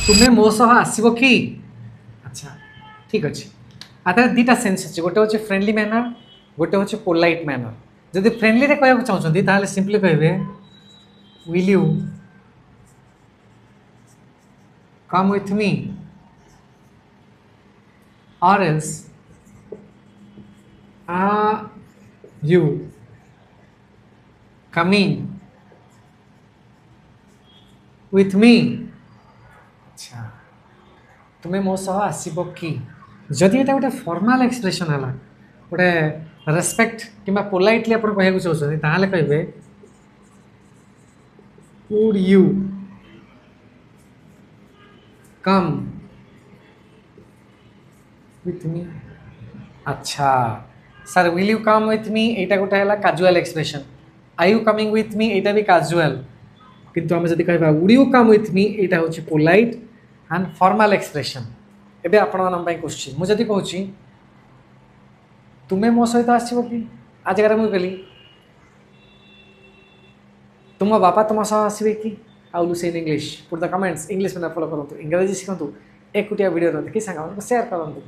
तुम्हें मो सह आसब कि अच्छा ठीक अच्छे आधार दुटा सेन्स अच्छे गोटे हूँ फ्रेंडली मैनर गोटे हूँ पोलाइट मैनर जदि फ्रेंडली कहना चाहते ताहले सिंपली कहे will you come with me or else are you coming with me अच्छा तुम्हें मो सह आसब कि जदि एटा गोटे फॉर्मल एक्सप्रेशन है गोटे रेस्पेक्ट कि पोलाइटली आप कहना चाहते ताहले कहे would you come with me अच्छा sir will you come with me यहाँ गोटे है casual expression I you coming with me यहाँ भी काजुआल किंतु आम जब कह would you come with me यहाँ हूँ पोलाइट एंड फॉर्मल एक्सप्रेशन एवं आपण क्वेश्चन मुझे कहूँ तुम्हें मो सहित आसो कि आ जगह मुझे कहली तुम बापा तुम सह आसवे कि आउ Lucy in English put the comments English में फॉलो करूँ इंग्रेजी शिखु एकुटिया वीडियो देखिए सांग शेयर करूँ।